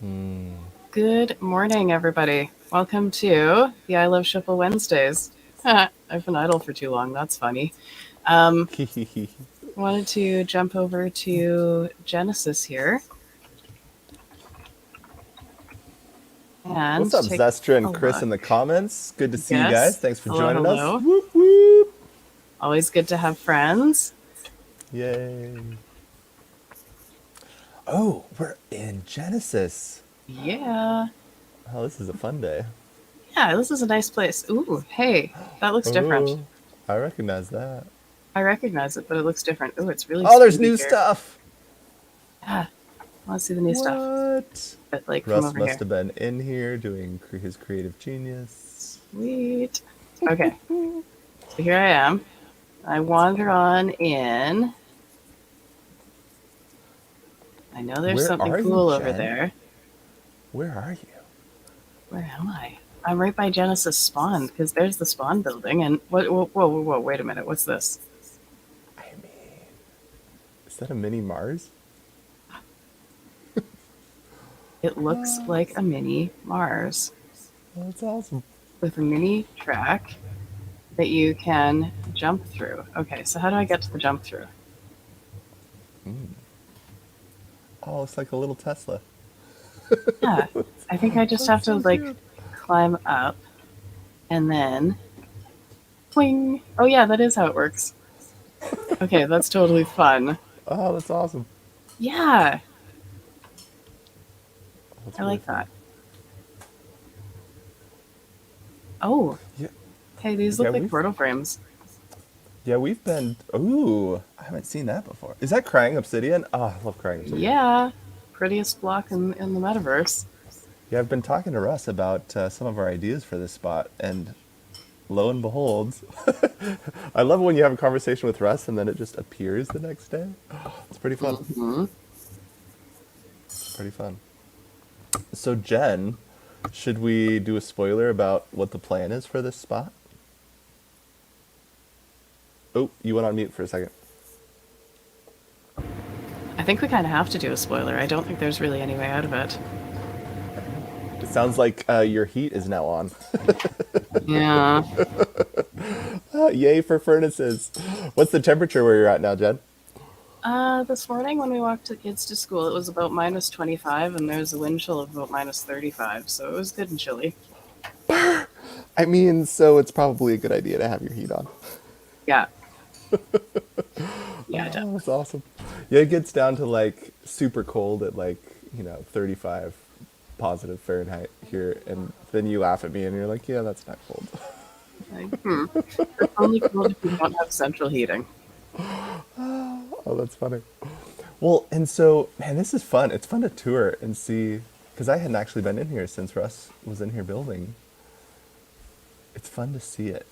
Hmm. Good morning, everybody. Welcome to the I Love Shipple Wednesdays. I've been idle for too long. That's funny. Um, Wanted to jump over to Genesis here and What's up, take Zestra a and Chris look. in the comments? Good to see you guys. Yes. Thanks for Hello, joining us. hello. Whoop whoop. Always good to have friends. Yay. Oh, we're in Genesis. Yeah. Oh, this is a fun day. Yeah, this is a nice place. Ooh, hey, that looks different. Oh, I recognize that. I recognize it, but it looks different. Ooh, it's really Oh, there's spooky new here. stuff. Yeah, I want to see the new stuff. What? But like from Russ over must here. have been in here doing his creative genius. Sweet. Okay, so here I am. I wander on in. I know there's Where something are you, cool over Jen? there. Where are you? Where am I? I'm right by Genesis Spawn because there's the Spawn building. And what? Whoa, whoa, whoa, whoa! Wait a minute. What's this? I mean, is that a mini Mars? It looks like a mini Mars Oh, that's awesome. with a mini track that you can jump through. Okay, so how do I get to the jump through? Oh, it's like a little Tesla. Yeah, I think I just That's have to so like cute. climb up and then swing. Oh yeah, that is how it works. Okay, that's totally fun. Oh, that's awesome. Yeah, That's I really like fun. that. Oh, Yeah, hey, these yeah, look like portal frames. we've been. Ooh, I haven't seen that before. Is that crying obsidian? Oh, I love crying obsidian. Yeah, prettiest block in the metaverse. Yeah, I've been talking to Russ about some of our ideas for this spot, and lo and behold, I love when you have a conversation with Russ and then it just appears the next day. It's pretty fun. Hmm. Pretty fun. So, Jen, should we do a spoiler about what the plan is for this spot? Oh, you went on mute for a second. I think we kind of have to do a spoiler. I don't think there's really any way out of it. It sounds like your heat is now on. Yeah. Yay for furnaces. What's the temperature where you're at now, Jen? This morning when we walked the kids to school, it was about minus 25, and there's a wind chill of about minus 35, so it was good and chilly. I mean, so it's probably a good idea to have your heat on. Yeah. Yeah, Oh, definitely. that's awesome. Yeah, it gets down to like super cold at like, 35 positive Fahrenheit here. And then you laugh at me and you're like, yeah, that's not cold. Like, it's only cool if you don't have central heating. Oh, that's funny. Well, and so, man, this is fun. It's fun to tour and see, because I hadn't actually been in here since Russ was in here building. It's fun to see it.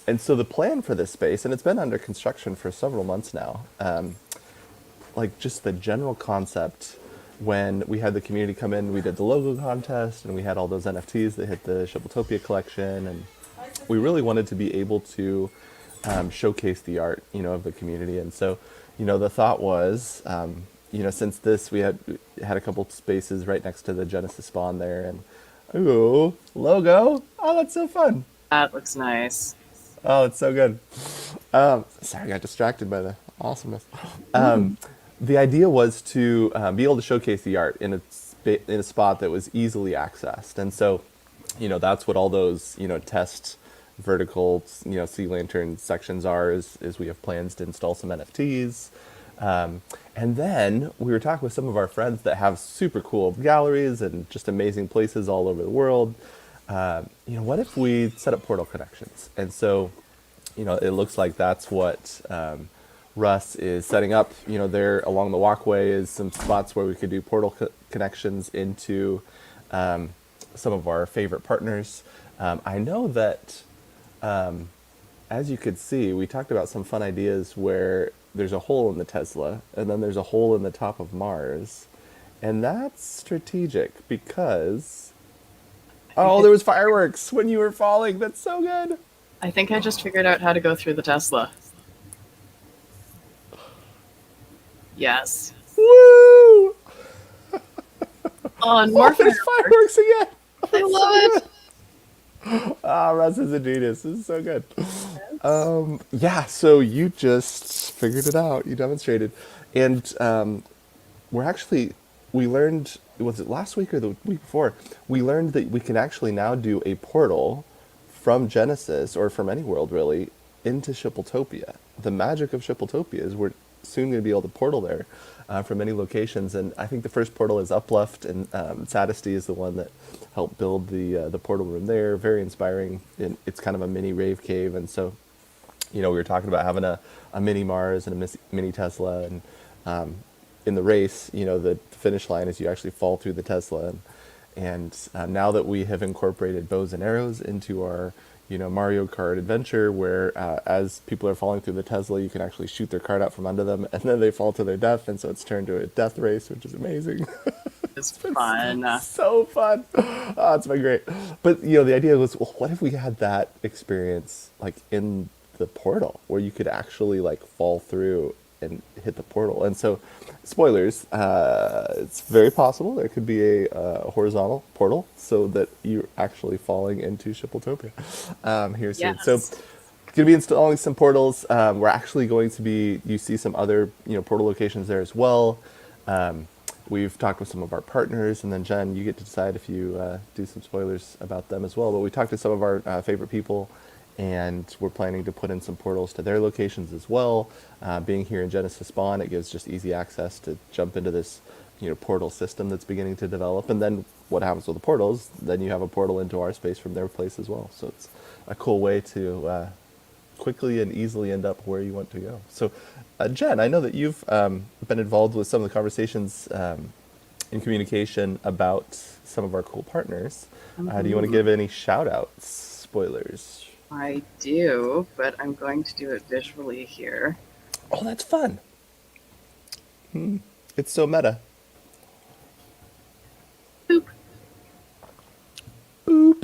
And so the plan for this space, and it's been under construction for several months now, like just the general concept when we had the community come in, we did the logo contest and we had all those NFTs that hit the Shippletopia collection. And we really wanted to be able to showcase the art, of the community. And so, the thought was, since this, we had a couple spaces right next to the Genesis spawn there, and ooh, logo. Oh, that's so fun. That looks nice. Oh, it's so good. Sorry, I got distracted by the awesomeness. Mm. The idea was to be able to showcase the art in a spot that was easily accessed, and so, that's what all those test vertical sea lantern sections are. Is we have plans to install some NFTs, and then we were talking with some of our friends that have super cool galleries and just amazing places all over the world. What if we set up portal connections? And so, it looks like that's what Russ is setting up. There along the walkway is some spots where we could do portal connections into some of our favorite partners. I know that, as you could see, we talked about some fun ideas where there's a hole in the Tesla and then there's a hole in the top of Mars. And that's strategic because, oh, there was fireworks when you were falling. That's so good. I think I just figured out how to go through the Tesla. Yes. Woo! Oh, and more Oh, there's fireworks. fireworks again. Oh, I it's so love it. good. Ah, Russ is a genius. This is so good. Yes. Yeah, so you just figured it out. You demonstrated. And we're actually, we learned, was it last week or the week before? We learned that we can actually now do a portal from Genesis, or from any world really, into Shippletopia. The magic of Shippletopia is we're soon going to be able to portal there from many locations. And I think the first portal is Uplift, and Sadisty is the one that helped build the portal room there. Very inspiring. And it's kind of a mini rave cave. And so, we were talking about having a mini Mars and a mini Tesla, and in the race, the finish line is you actually fall through the Tesla, and now that we have incorporated bows and arrows into our Mario Kart adventure, where as people are falling through the Tesla, you can actually shoot their cart out from under them, and then they fall to their death, and so it's turned to a death race, which is amazing. It's It's been fun. so fun. Oh, it's been great. But the idea was, well, what if we had that experience like in the portal, where you could actually like fall through and hit the portal? And so, spoilers, it's very possible there could be a horizontal portal, so that you're actually falling into Shippletopia here soon. So, Yes. going to be installing some portals. We're actually going to be. You see some other portal locations there as well. We've talked with some of our partners, and then Jen, you get to decide if you do some spoilers about them as well. But we talked to some of our favorite people, and we're planning to put in some portals to their locations as well. Being here in Genesis Spawn, it gives just easy access to jump into this portal system that's beginning to develop. And then what happens with the portals? Then you have a portal into our space from their place as well. So it's a cool way to quickly and easily end up where you want to go. So, Jen, I know that you've been involved with some of the conversations in communication about some of our cool partners. Do you want to Mhm. give any shout outs, spoilers? I do, but I'm going to do it visually here. Oh, that's fun. It's so meta. Boop. Boop.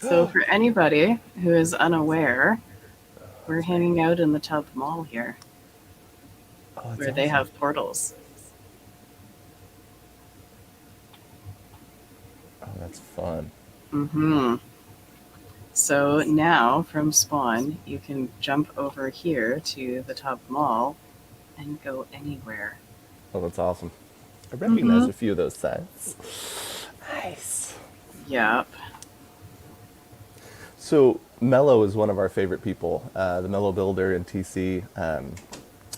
So, for anybody who is unaware, we're hanging out in the Tub Mall here, Oh, that's where they awesome. have portals. Oh, that's fun. Hmm. So now from Spawn, you can jump over here to the Tub Mall and go anywhere. Oh, that's awesome. I Hmm. recognize a few of those sets. Nice. Yep. So Mello is one of our favorite people, the Mello Builder in TC.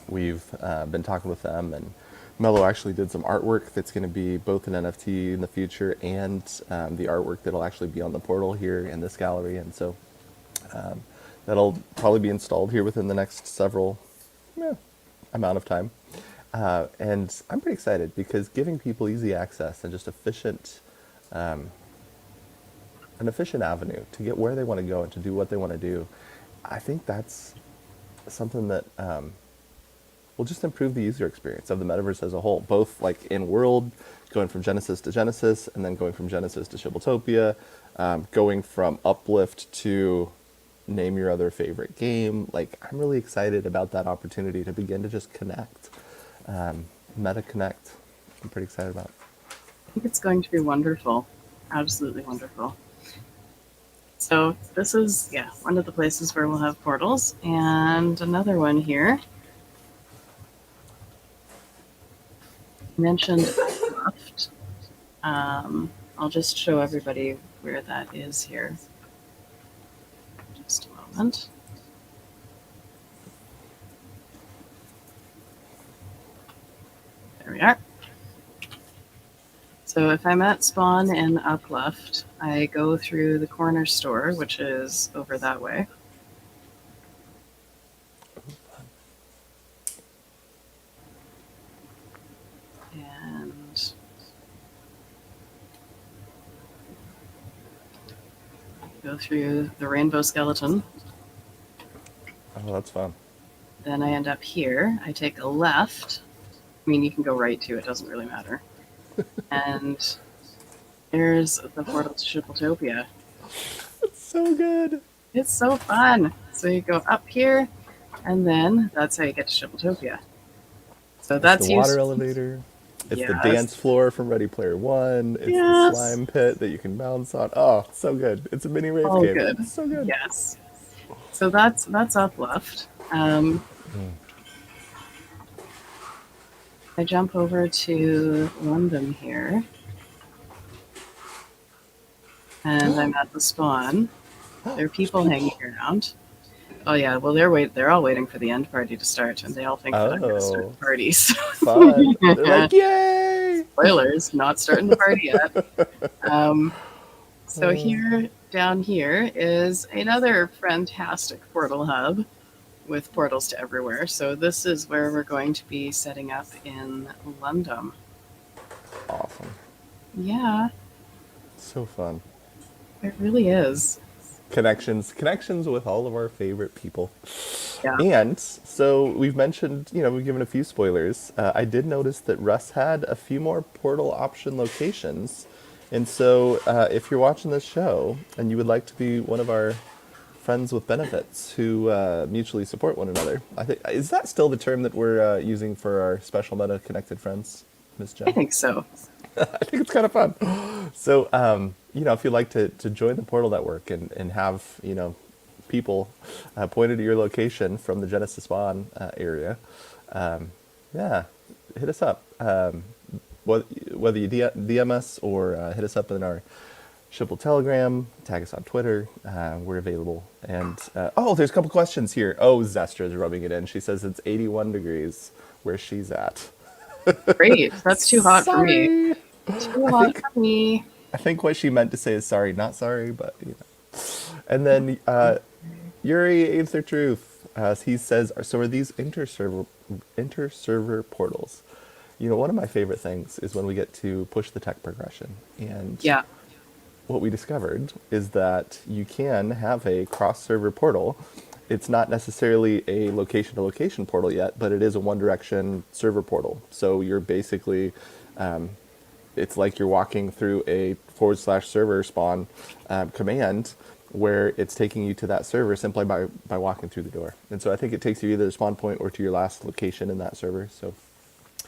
We've been talking with them, and Mello actually did some artwork that's going to be both an NFT in the future, and the artwork that'll actually be on the portal here in this gallery. And so that'll probably be installed here within the next several amount of time. And I'm pretty excited because giving people easy access and just an efficient avenue to get where they want to go and to do what they want to do, I think that's something that will just improve the user experience of the metaverse as a whole, both like in world, going from Genesis to Genesis, and then going from Genesis to Shippletopia, going from Uplift to name your other favorite game. Like, I'm really excited about that opportunity to begin to just connect, meta connect. I'm pretty excited about it. I think it's going to be wonderful. Absolutely wonderful. So this is, yeah, one of the places where we'll have portals. And another one here. You mentioned Uplift. I'll just show everybody where that is here. Just a moment. There we are. So if I'm at Spawn and Uplift, I go through the corner store, which is over that way. And go through the rainbow skeleton. Oh, that's fun. Then I end up here. I take a left. I mean, you can go right too, it doesn't really matter. And there's the portal to Shippletopia. It's so good. It's so fun. So you go up here, and then that's how you get to Shippletopia. So It's the that's water useful. elevator. It's the Yes. dance floor from Ready Player One. It's the Yes. slime pit that you can bounce on. Oh, so good. It's a mini rave All game. good. It's so good. Yes. So that's Uplift. I jump over to London here, and I'm at the spawn. There are people hanging around. Oh yeah, well they're all waiting for the end party to start, and they all think that I'm going to start Oh, the party. So fun. They're like, yay! spoilers, not starting the party yet. Um, so here, down here, is another fantastic portal hub with portals to everywhere. So this is where we're going to be setting up in London. Awesome. Yeah, So fun. it really is. Connections with all of our favorite people. Yeah. And so we've mentioned, we've given a few spoilers. I did notice that Russ had a few more portal option locations. And so if you're watching this show and you would like to be one of our friends with benefits who mutually support one another, I think, is that still the term that we're using for our special meta connected friends, Miss I Jen? think so. I think it's kind of fun. So, if you'd like to join the Portal Network and have, people pointed to your location from the Genesis Spawn area, yeah, hit us up. Whether you DM us or hit us up in our Shipple Telegram, tag us on Twitter, we're available. And, there's a couple questions here. Oh, Zestra's rubbing it in. She says it's 81 degrees where she's at. Great. That's too hot for me. Sorry. Too I hot think for me. I think what she meant to say is sorry, not sorry, but And then Yuri Aids Their Truth. He says, so are these inter-server portals? One of my favorite things is when we get to push the tech progression. And Yeah. what we discovered is that you can have a cross-server portal. It's not necessarily a location-to-location portal yet, but it is a one-direction server portal. So you're basically it's like you're walking through a /server spawn command where it's taking you to that server simply by walking through the door. And so I think it takes you either to the spawn point or to your last location in that server. So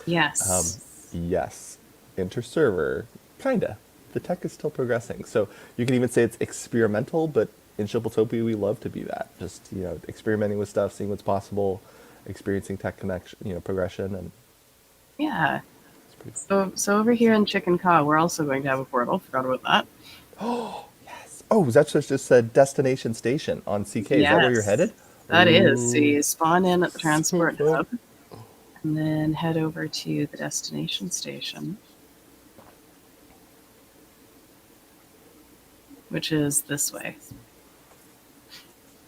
Yes. yes, inter-server, kinda. The tech is still progressing. So you can even say it's experimental, but in Shippletopia we love to be that. Just, experimenting with stuff, seeing what's possible, experiencing tech connection, progression, and Yeah. it's pretty So over here in Chicken Caw, we're also going to have a portal. Forgot about that. yes. Oh, Zetra just said destination station on CK. Is that where you're Yes. headed? That is. So Ooh, you spawn in at the so transport fun. hub and then head over to the destination station, which is this way.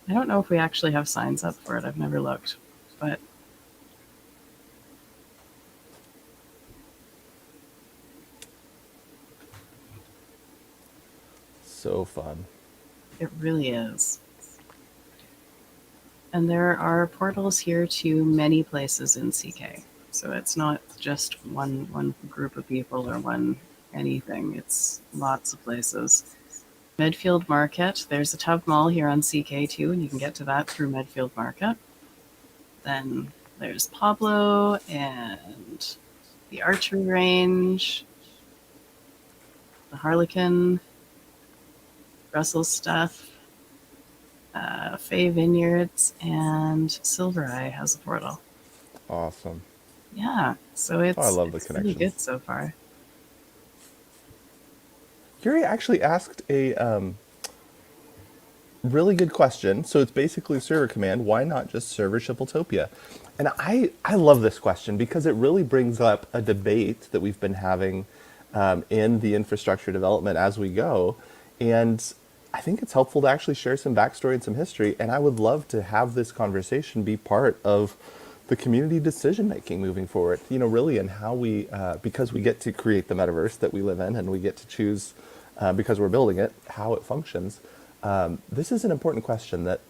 I don't know if we actually have signs up for it. I've never looked, but So fun. it really is. And there are portals here to many places in CK. So it's not just one group of people or one anything. It's lots of places. Medfield Market. There's a Tub Mall here on CK too, and you can get to that through Medfield Market. Then there's Pablo and the archery range, the Harlequin, Brussels stuff, Fay Vineyards, and Silver Eye has a portal. Awesome. Yeah, so Oh, I love the it's really connections. good so far. Yuri actually asked a really good question. So it's basically server command. Why not just server Shippletopia? And I love this question because it really brings up a debate that we've been having in the infrastructure development as we go. And I think it's helpful to actually share some backstory and some history. And I would love to have this conversation be part of the community decision making moving forward. Really, and how we, because we get to create the metaverse that we live in, and we get to choose, because we're building it, how it functions. This is an important question that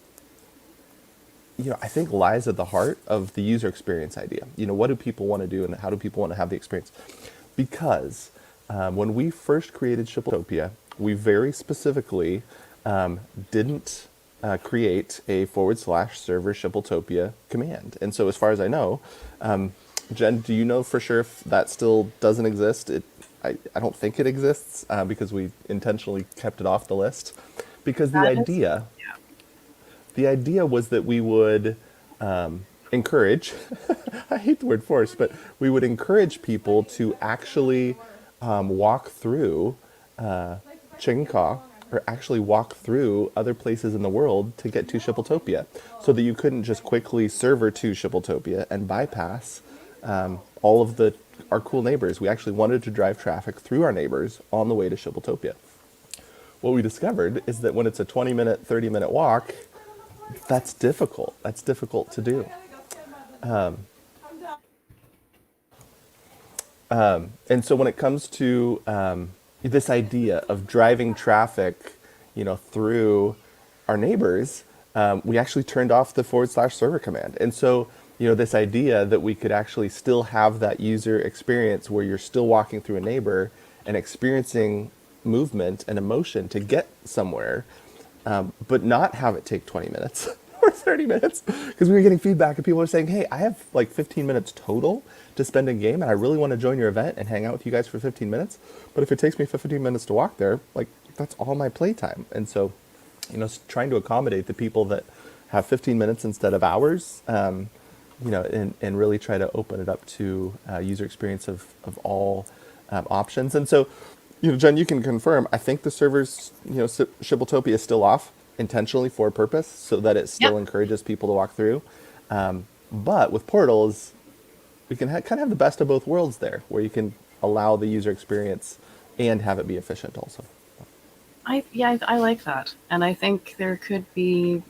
I think lies at the heart of the user experience idea. What do people want to do, and how do people want to have the experience? Because when we first created Shippletopia, we very specifically didn't create a /server Shippletopia command. And so as far as I know, Jen, do you know for sure if that still doesn't exist? I don't think it exists because we intentionally kept it off the list. Because That is, yeah. the idea was that we would encourage, I hate the word force, but we would encourage people to actually walk through Chicken or actually walk through other places in the world to get to Shippletopia, so that you couldn't just quickly server to Shippletopia and bypass all of our cool neighbors. We actually wanted to drive traffic through our neighbors on the way to Shippletopia. What we discovered is that when it's a 20-minute, 30-minute walk, that's difficult. That's difficult to do. And so when it comes to this idea of driving traffic, through our neighbors, we actually turned off the /server command. And so, this idea that we could actually still have that user experience where you're still walking through a neighbor and experiencing movement and emotion to get somewhere, but not have it take 20 minutes or 30 minutes, because we were getting feedback and people were saying, hey, I have like 15 minutes total to spend in game and I really want to join your event and hang out with you guys for 15 minutes, but if it takes me 15 minutes to walk there, like, that's all my playtime. And so, trying to accommodate the people that have 15 minutes instead of hours, and really try to open it up to user experience of all options. And so, Jen, you can confirm, I think the servers, Shippletopia is still off intentionally for a purpose so that it still Yep. encourages people to walk through. But with portals, we can kind of have the best of both worlds there, where you can allow the user experience and have it be efficient also. I like that, and I think there could be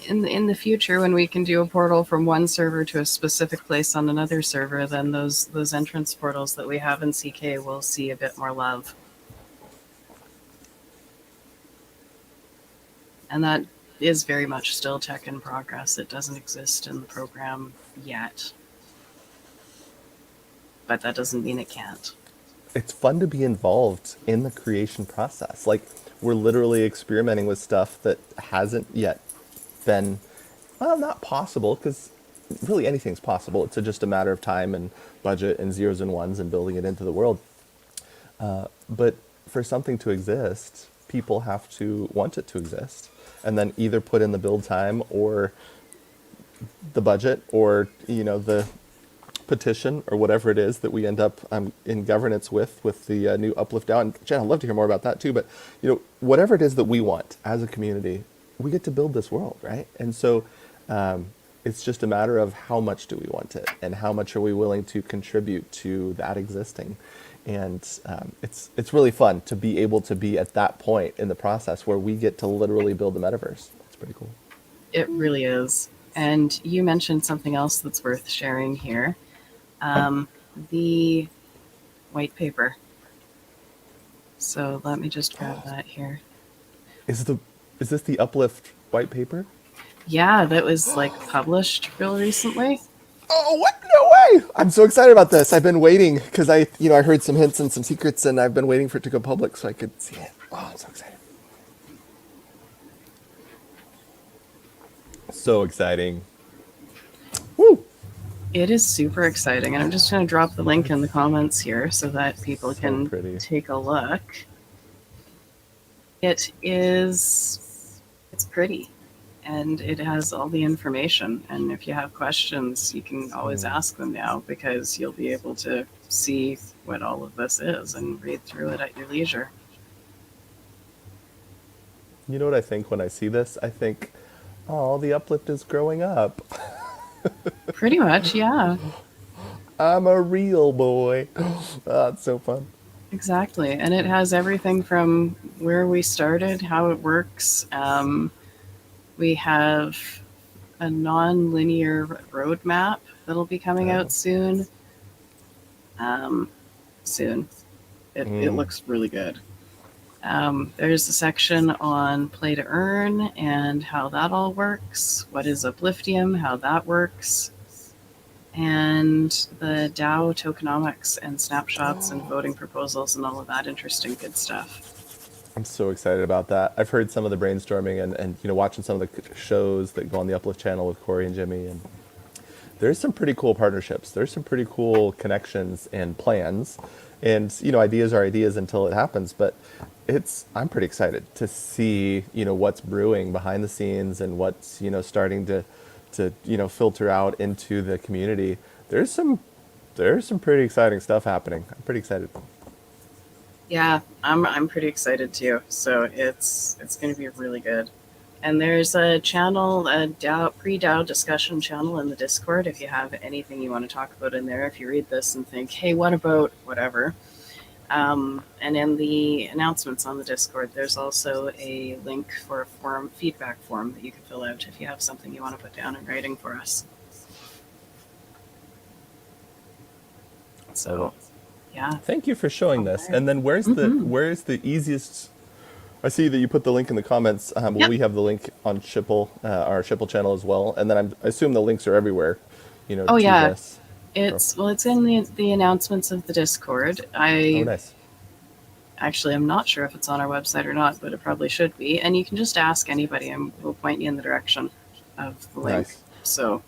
in the future when we can do a portal from one server to a specific place on another server, then those entrance portals that we have in CK will see a bit more love, and that is very much still tech in progress. It doesn't exist in the program yet, but that doesn't mean it can't. It's fun to be involved in the creation process. Like, we're literally experimenting with stuff that hasn't yet been, well, not possible, because really anything's possible. It's just a matter of time and budget and zeros and ones and building it into the world. But for something to exist, people have to want it to exist and then either put in the build time or the budget or, the petition or whatever it is that we end up in governance with the new Uplift DAO. And Jen, I'd love to hear more about that too. But whatever it is that we want as a community, we get to build this world, right? And so it's just a matter of how much do we want it and how much are we willing to contribute to that existing. And it's really fun to be able to be at that point in the process where we get to literally build the metaverse. It's pretty cool. It really is. And you mentioned something else that's worth sharing here. The white paper. So let me just grab that here. Is this the Uplift white paper? Yeah, that was like published real recently. Oh, what? No way! I'm so excited about this. I've been waiting because I heard some hints and some secrets, and I've been waiting for it to go public so I could see it. Oh, I'm so excited. So exciting. Woo! It is super exciting. And I'm just going to drop the link in the comments here so that people So can pretty. take a look. It's pretty. And it has all the information. And if you have questions, you can always ask them now because you'll be able to see what all of this is and read through it at your leisure. You know what I think when I see this? I think, oh, the Uplift is growing up. Pretty much, yeah. I'm a real boy. Oh, it's so fun. Exactly. And it has everything from where we started, how it works. We have a non-linear roadmap that'll be coming out soon. Soon. It looks really good. There's a section on play to earn and how that all works. What is Upliftium, how that works. And the DAO tokenomics and snapshots and voting proposals and all of that interesting good stuff. I'm so excited about that. I've heard some of the brainstorming and watching some of the shows that go on the Uplift channel with Corey and Jimmy, and there's some pretty cool partnerships. There's some pretty cool connections and plans. And, ideas are ideas until it happens. But I'm pretty excited to see, what's brewing behind the scenes and what's, starting to filter out into the community. There's some pretty exciting stuff happening. I'm pretty excited. Yeah, I'm pretty excited too. So it's going to be really good. And there's a channel, a DAO, pre-DAO discussion channel in the Discord. If you have anything you want to talk about in there, if you read this and think, hey, what about whatever? And in the announcements on the Discord, there's also a link for a feedback form that you can fill out if you have something you want to put down in writing for us. So, yeah. Thank you for showing this. And then where's the easiest? I see that you put the link in the comments. Will we have the link on Shipple, our Shipple channel as well? And then I assume the links are everywhere. Oh to yeah, this. it's in the announcements of the Discord. Oh, nice. Actually, I'm not sure if it's on our website or not, but it probably should be. And you can just ask anybody, and we'll point you in the direction of the link. Nice. So,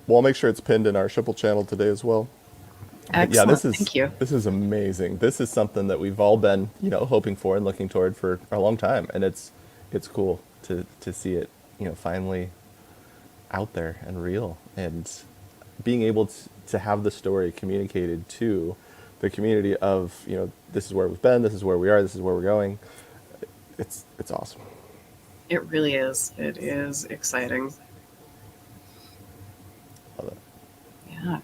well, I'll make sure it's pinned in our Shipple channel today as well. Excellent. Yeah, Thank you. This is amazing. This is something that we've all been, hoping for and looking toward for a long time, and it's cool to see it, finally out there and real, and being able to have the story communicated to the community of, this is where we've been, this is where we are, this is where we're going. It's awesome. It really is. It is exciting. Love it. Yeah.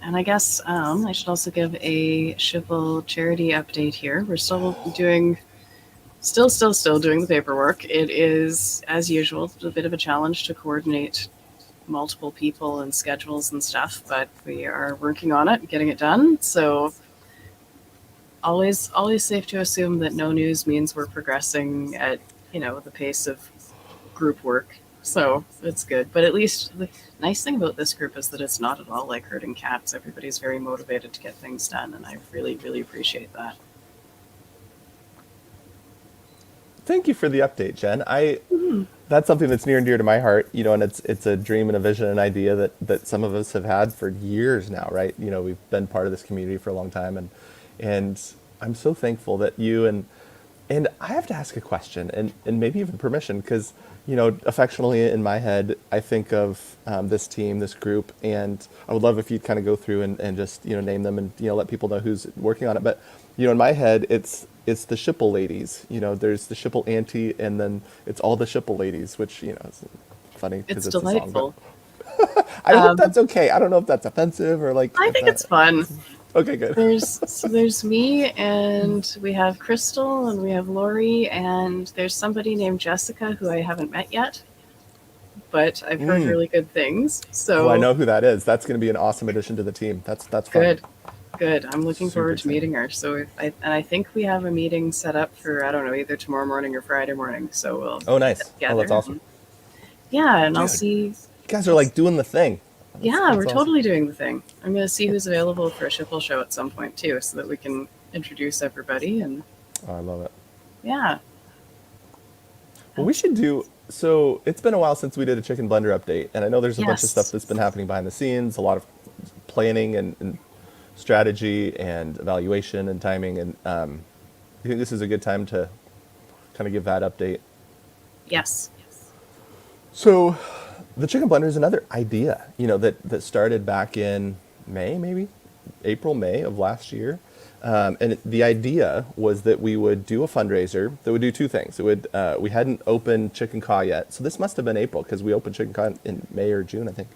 And I guess I should also give a Shipple charity update here. We're still doing the paperwork. It is, as usual, a bit of a challenge to coordinate multiple people and schedules and stuff, but we are working on it, getting it done. So always safe to assume that no news means we're progressing at, the pace of group work. So it's good. But at least the nice thing about this group is that it's not at all like herding cats. Everybody's very motivated to get things done, and I really, really appreciate that. Thank you for the update, Jen. That's something that's near and dear to my heart, and it's a dream and a vision and idea that some of us have had for years now, right? We've been part of this community for a long time, and I'm so thankful that you and I have to ask a question and maybe even permission, because affectionately in my head, I think of this team, this group, and I would love if you'd kind of go through and just name them and let people know who's working on it. But in my head, it's the Shipple ladies. There's the Shipple auntie, and then it's all the Shipple ladies, which is funny because it's delightful. A song. I hope that's okay. I don't know if that's offensive or like. I think it's fun. Okay, good. There's me, and we have Crystal, and we have Lori, and there's somebody named Jessica who I haven't met yet, but I've heard really good things. So I know who that is. That's going to be an awesome addition to the team. That's fun. Good. I'm looking Super forward to meeting her. So I think we have a meeting set up for, I don't know, either tomorrow morning or Friday morning. So we'll. Oh, nice. Oh, that's awesome. And I'll see. You guys are like doing the thing. We're awesome. Totally doing the thing. I'm going to see who's available for a Shipple show at some point too, so that we can introduce everybody. And I love it. Yeah. Well, we should do. So it's been a while since we did a chicken blender update, and I know there's a bunch of stuff that's been happening behind the scenes, a lot of planning and strategy and evaluation and timing, and I think this is a good time to kind of give that update. Yes. So the chicken blender is another idea, that started back in May, maybe April, May of last year. And the idea was that we would do a fundraiser that would do two things. It would we hadn't opened Chicken Caw yet, so this must have been April because we opened Chicken Caw in May or June, I think.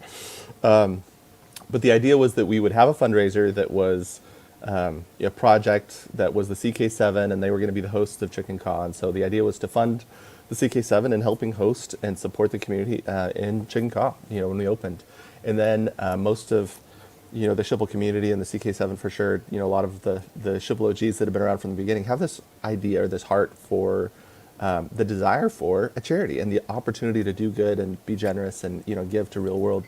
But the idea was that we would have a fundraiser that was a project that was the CK7, and they were going to be the hosts of Chicken Caw. And so the idea was to fund the CK7 and helping host and support the community in Chicken Caw, when we opened. And then most of, the Shipple community and the CK7 for sure, a lot of the Shipple OGs that have been around from the beginning have this idea or this heart for the desire for a charity and the opportunity to do good and be generous and, give to real world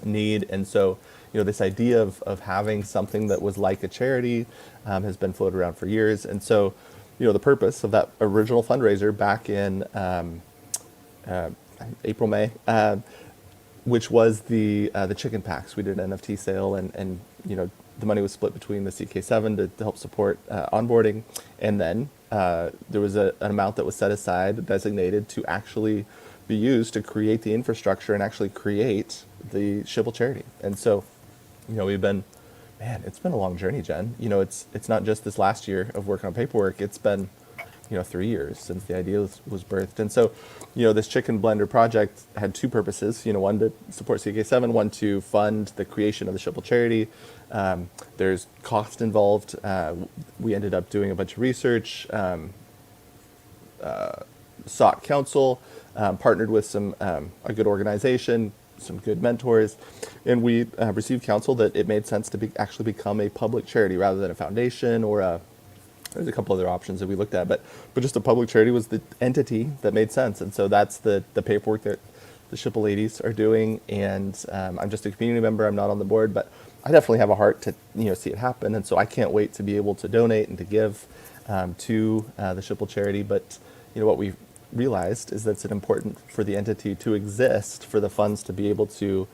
need. And so, this idea of having something that was like a charity has been floated around for years. And so, the purpose of that original fundraiser back in April, May, which was the chicken packs. We did an NFT sale, and the money was split between the CK7 to help support onboarding, and then there was an amount that was set aside, designated to actually be used to create the infrastructure and actually create the Shipple charity. And so, we've been, man, it's been a long journey, Jen. It's not just this last year of working on paperwork. It's been 3 years since the idea was birthed. And so, this chicken blender project had two purposes, one to support CK7, one to fund the creation of the Shipple charity. There's cost involved. We ended up doing a bunch of research, sought counsel, partnered with a good organization, some good mentors, and we received counsel that it made sense to actually become a public charity rather than a foundation or there's a couple other options that we looked at, but just a public charity was the entity that made sense. And so that's the paperwork that the Shipple ladies are doing. And I'm just a community member. I'm not on the board, but I definitely have a heart to see it happen. And so I can't wait to be able to donate and to give to the Shipple charity. But what we realized is that it's important for the entity to exist, for the funds to be able to,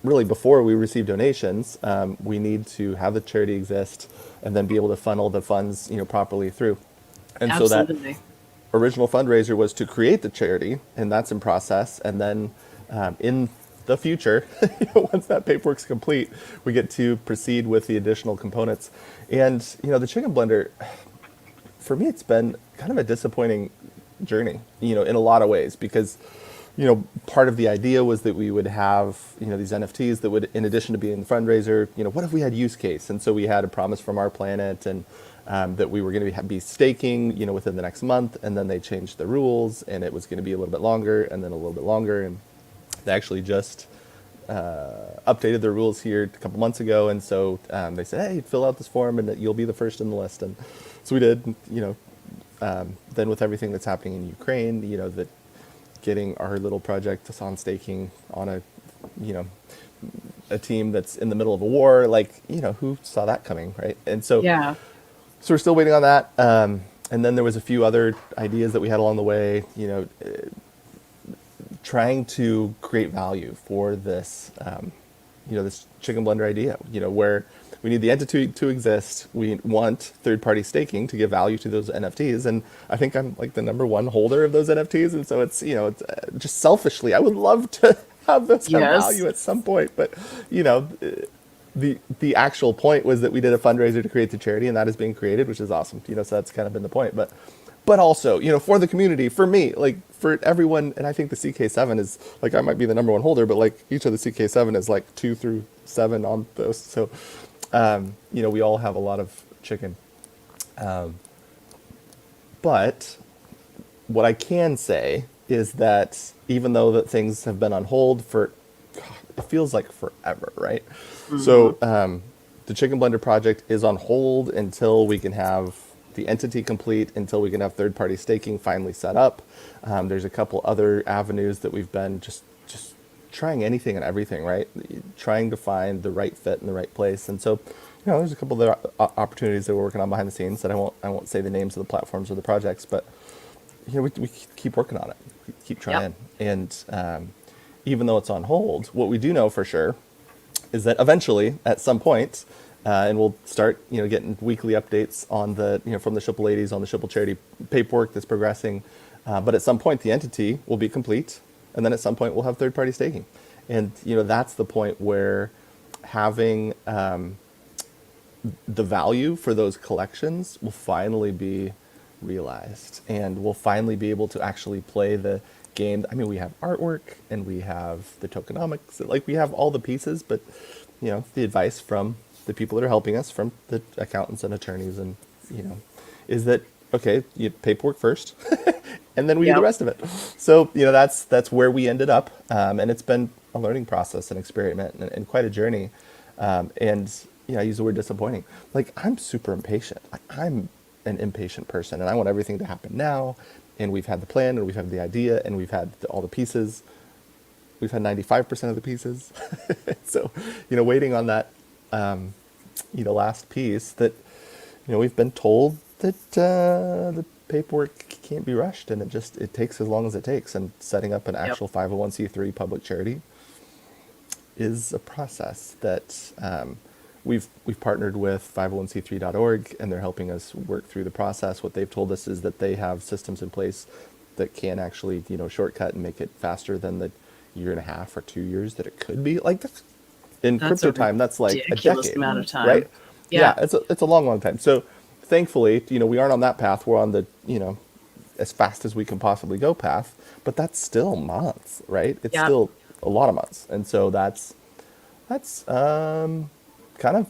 really before we receive donations, we need to have the charity exist and then be able to funnel the funds, properly through. And Absolutely. so that original fundraiser was to create the charity, and that's in process. And then in the future, once that paperwork's complete, we get to proceed with the additional components. And, the chicken blender, for me, it's been kind of a disappointing journey, in a lot of ways, because part of the idea was that we would have, these NFTs that would, in addition to being the fundraiser, what if we had use case? And so we had a promise from Our Planet and that we were going to be staking, within the next month. And then they changed the rules, and it was going to be a little bit longer and then a little bit longer. And they actually just updated their rules here a couple months ago. And so they said, hey, fill out this form and you'll be the first in the list. And so we did, then with everything that's happening in Ukraine, that getting our little project on staking on a team that's in the middle of a war, who saw that coming, right? And so, Yeah. so we're still waiting on that. And then there was a few other ideas that we had along the way, trying to create value for this, this chicken blender idea, where we need the entity to exist. We want third-party staking to give value to those NFTs. And I think I'm like the number one holder of those NFTs. And so it's, it's just selfishly, I would love to have those have Yes. value at some point. But, the actual point was that we did a fundraiser to create the charity, and that is being created, which is awesome. So that's kind of been the point. But also, for the community, for me, for everyone, and I think the CK7 is, I might be the number one holder, but each of the CK7 is 2 through 7 on those. So, we all have a lot of chicken. But what I can say is that even though that things have been on hold for, God, it feels like forever, right? Mm-hmm. So the Chicken Blender project is on hold until we can have the entity complete, until we can have third-party staking finally set up. There's a couple other avenues that we've been just trying anything and everything, right? Trying to find the right fit in the right place. And so, there's a couple of other opportunities that we're working on behind the scenes that I won't say the names of the platforms or the projects, but we keep working on it, we keep trying. Yep. And even though it's on hold, what we do know for sure is that eventually, at some point, and we'll start, getting weekly updates on the, from the Shipple ladies on the Shipple charity paperwork that's progressing. But at some point, the entity will be complete, and then at some point, we'll have third-party staking. And that's the point where having the value for those collections will finally be realized, and we'll finally be able to actually play the game. I mean, we have artwork and we have the tokenomics, we have all the pieces, but the advice from the people that are helping us, from the accountants and attorneys, and is that okay, you paperwork first and then we do the rest of it. So that's where we ended up, and it's been a learning process and experiment and quite a journey. And I use the word disappointing. I'm super impatient. I'm an impatient person, and I want everything to happen now. And we've had the plan, and we've had the idea, and we've had all the pieces. We've had 95% of the pieces. So, waiting on that, last piece that, we've been told that the paperwork can't be rushed, and it takes as long as it takes. And setting up an Yep. actual 501c3 public charity is a process that we've partnered with 501c3.org, and they're helping us work through the process. What they've told us is that they have systems in place that can actually, shortcut and make it faster than the year and a half or 2 years that it could be. Like in That's a crypto time, that's like a ridiculous decade, amount of time. right? Yeah, Yeah. it's a long time. So thankfully, we aren't on that path. We're on the, as fast as we can possibly go path, but that's still months, right? It's Yep. still a lot of months. And so that's kind of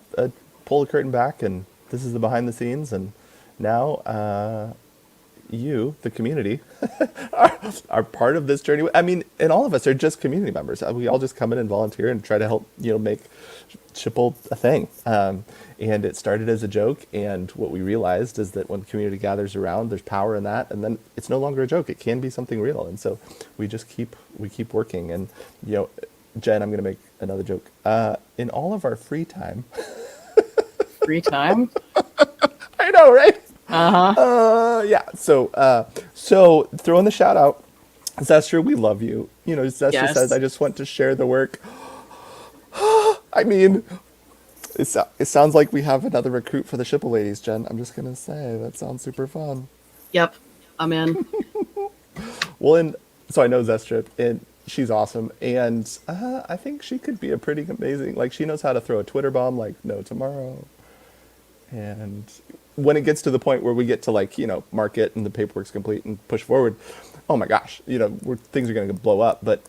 pull the curtain back, and this is the behind the scenes. And now you, the community, are part of this journey. I mean, and all of us are just community members. We all just come in and volunteer and try to help, make Shipple a thing. And it started as a joke, and what we realized is that when community gathers around, there's power in that, and then it's no longer a joke. It can be something real, and so we keep working. And Jen, I'm going to make another joke. In all of our free time, Free time. I know, right? Uh-huh. Yeah. So throwing the shout out, Zestra, we love you. Zestra says, Yes. I just want to share the work. I mean, it sounds like we have another recruit for the Shipple ladies, Jen. I'm just gonna say that sounds super fun. Yep. I'm in. Well, and so I know Zestra, and she's awesome, and I think she could be a pretty amazing. Like, she knows how to throw a Twitter bomb like no tomorrow. And when it gets to the point where we get to, like, market and the paperwork's complete and push forward, oh my gosh, things are going to blow up. But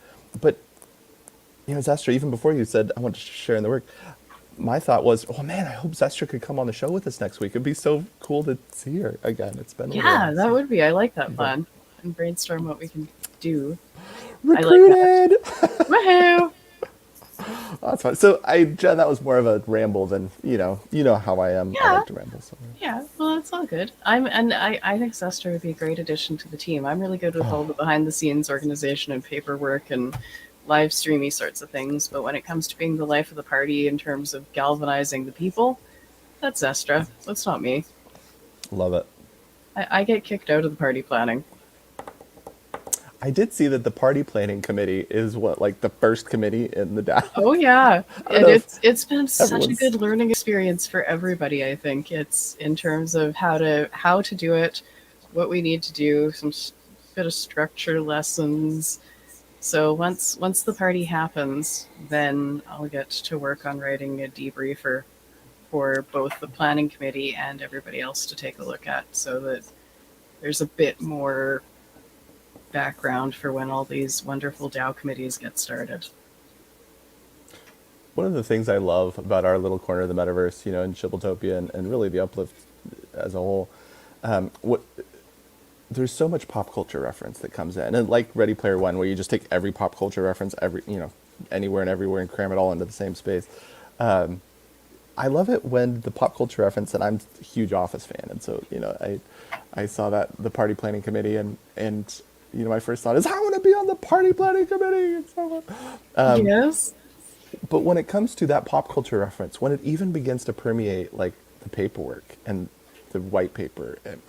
Zestra, even before you said I want to share in the work, my thought was, oh man, I hope Zestra could come on the show with us next week. It'd be so cool to see her again. It's been a little Yeah, while. that So. would be. I like that plan. And brainstorm what we can do. I like that. Recruited. Woohoo! Oh, that's fine. So Jen, that was more of a ramble than how I am. I Yeah. like to ramble. So. Yeah, well, that's all good. I think Zester would be a great addition to the team. I'm really good with all the behind the scenes organization and paperwork and live streamy sorts of things. But when it comes to being the life of the party in terms of galvanizing the people, that's Zestra. That's not me. Love it. I get kicked out of the party planning. I did see that the party planning committee is like the first committee in the DAO. Oh yeah, and know if it's been such a everyone's- good learning experience for everybody. I think it's in terms of how to do it, what we need to do, some bit of structure lessons. So once the party happens, then I'll get to work on writing a debriefer for both the planning committee and everybody else to take a look at, so that there's a bit more background for when all these wonderful DAO committees get started. One of the things I love about our little corner of the metaverse, in Shippletopia and really the Uplift as a whole, there's so much pop culture reference that comes in, and like Ready Player One, where you just take every pop culture reference, anywhere and everywhere, and cram it all into the same space. I love it when the pop culture reference, and I'm a huge Office fan, and so I saw that the party planning committee, and my first thought is, I want to be on the party planning committee. It's so fun. Yes. But when it comes to that pop culture reference, when it even begins to permeate like the paperwork and the white paper, and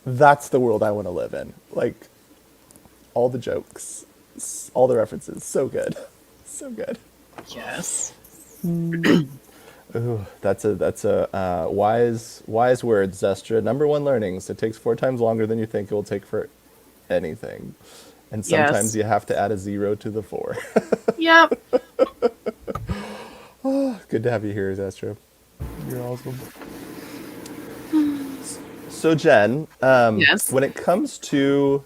that's the world I want to live in. Like, all the jokes, all the references, so good, so good. Yes. Ooh, that's a wise words, Zestra. Number one learnings: it takes 4 times longer than you think it will take for anything, and sometimes Yes. you have to add a 0 to the 4. Yep. Good to have you here, Zestra. You're awesome. So Jen, Yes. when it comes to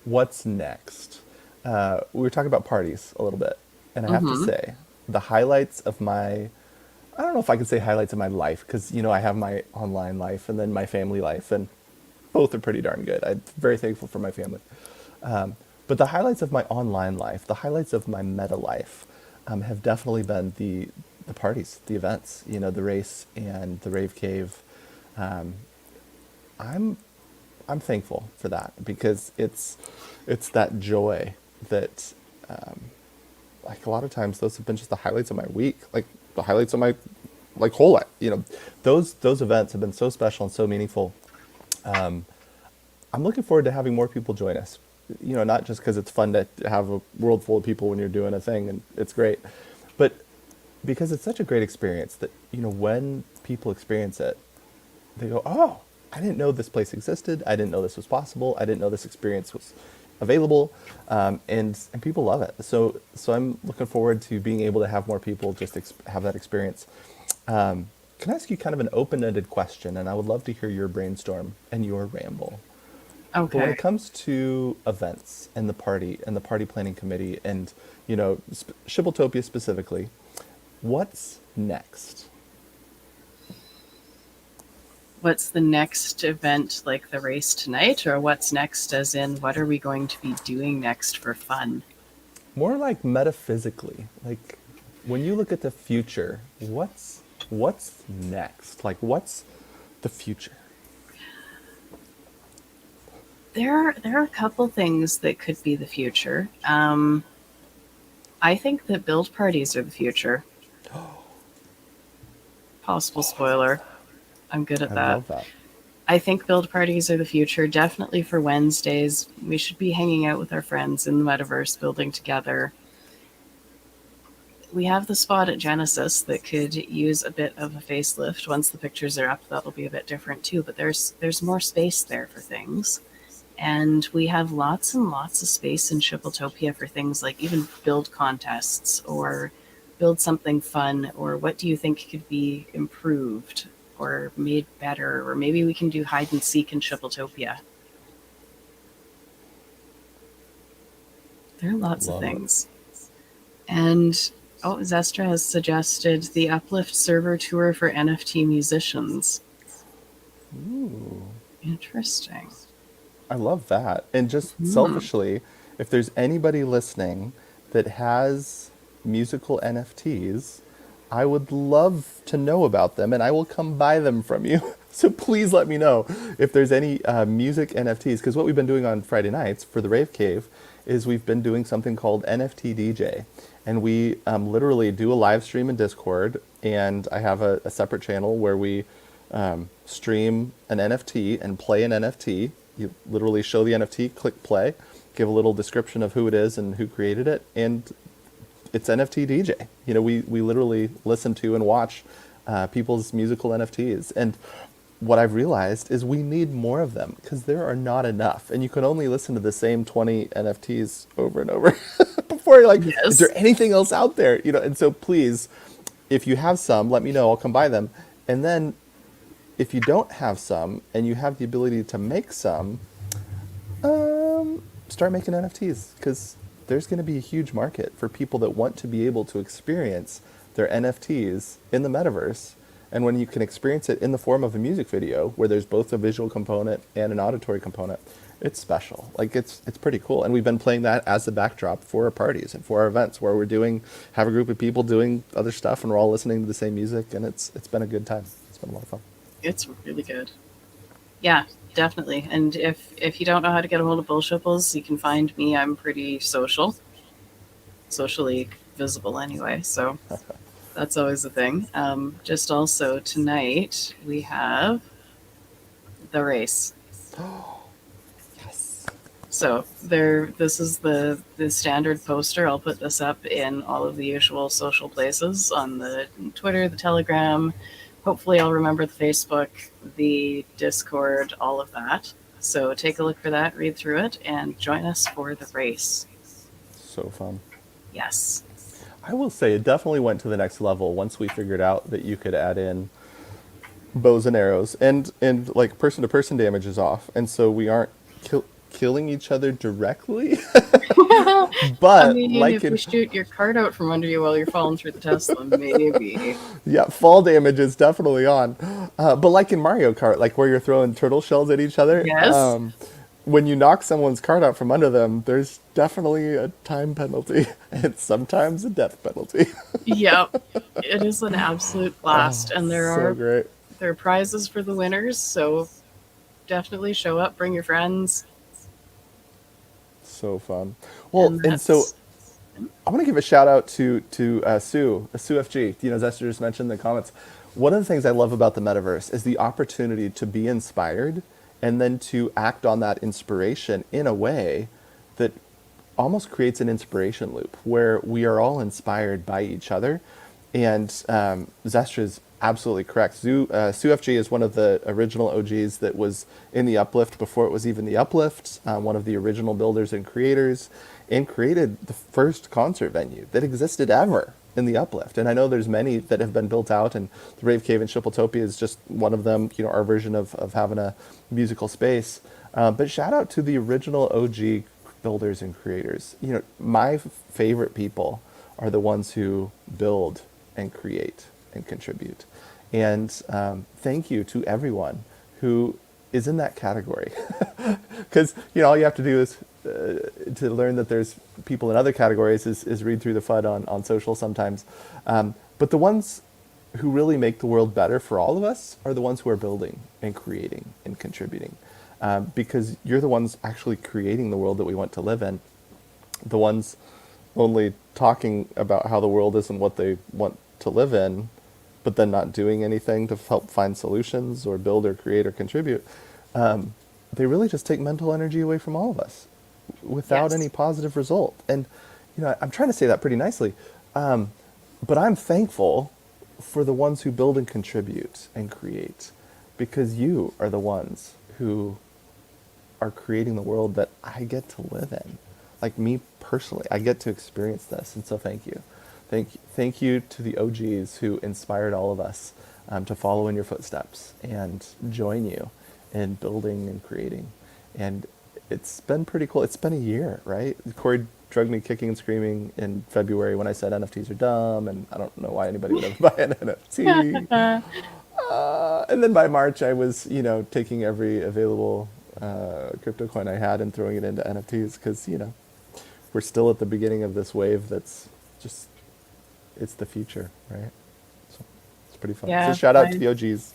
what's next, we were talking about parties a little bit, and I have to say, the highlights of I don't know if I could say highlights of my life, because I have my online life and then my family life, and both are pretty darn good. I'm very thankful for my family. But the highlights of my online life, the highlights of my meta life, have definitely been the parties, the events, the race and the rave cave. I'm thankful for that, because it's that joy that, like, a lot of times those have been just the highlights of my week, like the highlights of my like whole, those events have been so special and so meaningful. I'm looking forward to having more people join us. Not just because it's fun to have a world full of people when you're doing a thing and it's great, but because it's such a great experience that, when people experience it, they go, oh, I didn't know this place existed. I didn't know this was possible. I didn't know this experience was available. And people love it. So I'm looking forward to being able to have more people just have that experience. Can I ask you kind of an open-ended question? And I would love to hear your brainstorm and your ramble. But when Okay. it comes to events and the party planning committee and, Shippletopia specifically, what's next? What's the next event, like the race tonight, or what's next, as in what are we going to be doing next for fun? More like metaphysically, like when you look at the future, what's next? Like what's the future? There are a couple things that could be the future. I think that build parties are the future. Possible spoiler. I'm good at I that. love that. I think build parties are the future, definitely for Wednesdays. We should be hanging out with our friends in the metaverse, building together. We have the spot at Genesis that could use a bit of a facelift. Once the pictures are up, that'll be a bit different too. But there's more space there for things, and we have lots and lots of space in Shippletopia for things like even build contests or build something fun, or what do you think could be improved or made better, or maybe we can do hide and seek in Shippletopia. There are lots of Love it. things. And oh, Zestra has suggested the Uplift server tour for NFT musicians. Ooh, Interesting. I love that. And just Hmm. selfishly, if there's anybody listening that has musical NFTs, I would love to know about them and I will come buy them from you. So please let me know if there's any music NFTs. Because what we've been doing on Friday nights for the Rave Cave is we've been doing something called NFT DJ. And we literally do a live stream in Discord. And I have a separate channel where we stream an NFT and play an NFT. You literally show the NFT, click play, give a little description of who it is and who created it, and it's NFT DJ. We literally listen to and watch people's musical NFTs. And what I've realized is we need more of them because there are not enough. And you can only listen to the same 20 NFTs over and over before you're like, is Yes. there anything else out there? And so please, if you have some, let me know. I'll come buy them. And then if you don't have some and you have the ability to make some, start making NFTs because there's going to be a huge market for people that want to be able to experience their NFTs in the metaverse. And when you can experience it in the form of a music video where there's both a visual component and an auditory component, it's special. Like it's pretty cool. And we've been playing that as the backdrop for our parties and for our events where have a group of people doing other stuff and we're all listening to the same music and it's been a good time. It's been a lot of fun. It's really good. Yeah, definitely. And if you don't know how to get a hold of Bullshipples, you can find me. I'm pretty socially visible anyway. So that's always a thing. Just also tonight we have the race. Yes. So this is the standard poster. I'll put this up in all of the usual social places on the Twitter, the Telegram. Hopefully, I'll remember the Facebook, the Discord, all of that. So take a look for that, read through it, and join us for the race. So fun. Yes. I will say it definitely went to the next level once we figured out that you could add in bows and arrows and like person to person damage is off, and so we aren't killing each other directly. I But mean, like if we in shoot your cart out from under you while you're falling through the Tesla, maybe. yeah, fall damage is definitely on. But like in Mario Kart, like where you're throwing turtle shells at each other, Yes. when you knock someone's cart out from under them, there's definitely a time penalty and sometimes a death penalty. Yep. It is an absolute blast, and So great. there are prizes for the winners. So definitely show up, bring your friends, So fun. Well, and and so I want to give a shout out to Sue FG. Zester just mentioned in the comments. One of the things I love about the metaverse is the opportunity to be inspired and then to act on that inspiration in a way that almost creates an inspiration loop where we are all inspired by each other. And Zestra is absolutely correct. Sue FG is one of the original OGs that was in the Uplift before it was even the Uplift, one of the original builders and creators, and created the first concert venue that existed ever in the Uplift. And I know there's many that have been built out, and the Rave Cave in Shippletopia is just one of them, our version of having a musical space. But shout out to the original OG builders and creators. My favorite people are the ones who build and create and contribute. And thank you to everyone who is in that category. Because all you have to do is to learn that there's people in other categories is read through the FUD on social sometimes. But the ones who really make the world better for all of us are the ones who are building and creating and contributing. Because you're the ones actually creating the world that we want to live in. The ones only talking about how the world isn't what they want to live in, but then not doing anything to help find solutions or build or create or contribute, they really just take mental energy away from all of us without any positive result. And, I'm trying to say that pretty nicely, but I'm thankful for the ones who build and contribute and create, because you are the ones who are creating the world that I get to live in. Like me personally, I get to experience this, and so thank you. Thank you to the OGs who inspired all of us to follow in your footsteps and join you in building and creating. And it's been pretty cool. It's been a year, right? Corey drugged me kicking and screaming in February when I said NFTs are dumb, and I don't know why anybody would ever buy an NFT. And then by March, I was, taking every available crypto coin I had and throwing it into NFTs because, we're still at the beginning of this wave that's just, it's the future, right? So it's pretty fun. Yeah, So shout out to the OGs.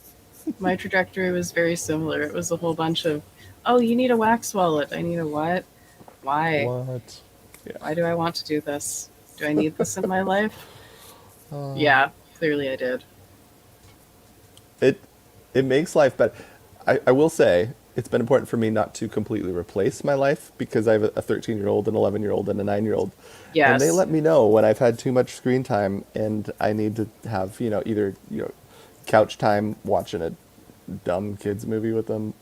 my trajectory was very similar. It was a whole bunch of, oh, you need a wax wallet. I need a what? Why? What? Yeah. Why do I want to do this? Do I need this in my life? Yeah, clearly I did. It makes life better. I will say it's been important for me not to completely replace my life because I have a 13-year-old, an 11-year-old, and a 9-year-old. Yes. And they let me know when I've had too much screen time and I need to have, either, couch time watching a dumb kids movie with them,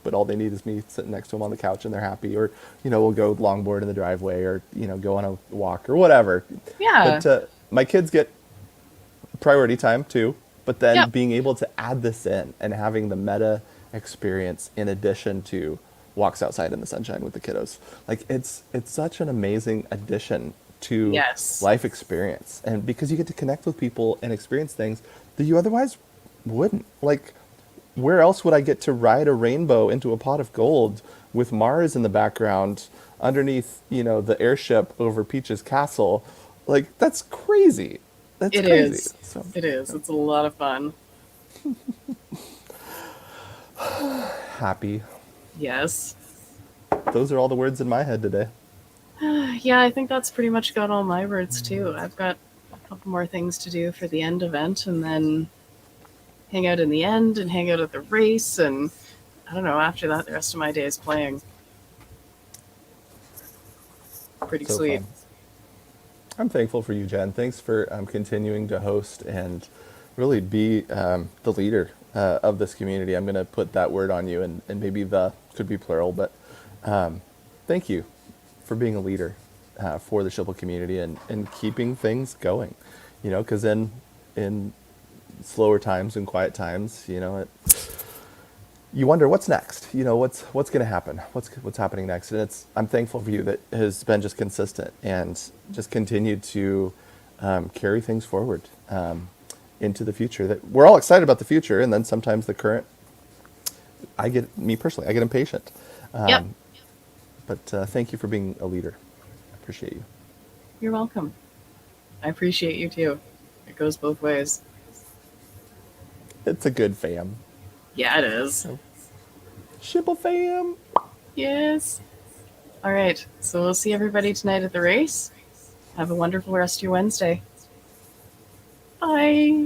but all they need is me sitting next to them on the couch and they're happy, or, we'll go longboard in the driveway or, go on a walk or whatever. Yeah. But my kids get priority time too, but then Yep. being able to add this in and having the meta experience in addition to walks outside in the sunshine with the kiddos, like it's such an amazing addition to Yes. life experience. And because you get to connect with people and experience things that you otherwise wouldn't. Like, where else would I get to ride a rainbow into a pot of gold with Mars in the background underneath, the airship over Peach's castle? Like, that's crazy. That's It crazy. is. So, It is. It's a lot of fun. happy. Yes. Those are all the words in my head today. Yeah, I think that's pretty much got all my words too. I've got a couple more things to do for the end event and then hang out in the end and hang out at the race. And I don't know, after that, the rest of my day is playing. Pretty So sweet. fun. I'm thankful for you, Jen. Thanks for continuing to host and really be the leader of this community. I'm going to put that word on you, and maybe the could be plural, but thank you for being a leader for the Shipple community and keeping things going. Because in slower times and quiet times, you wonder what's next. What's going to happen. What's happening next. And I'm thankful for you that has been just consistent and just continued to carry things forward into the future. That we're all excited about the future, and then sometimes the current. Me personally, I get impatient. Yep. But thank you for being a leader. I appreciate you. You're welcome. I appreciate you too. It goes both ways. It's a good fam. Yeah, it is. Shipple fam. Yes. All right. So we'll see everybody tonight at the race. Have a wonderful rest of your Wednesday. Bye.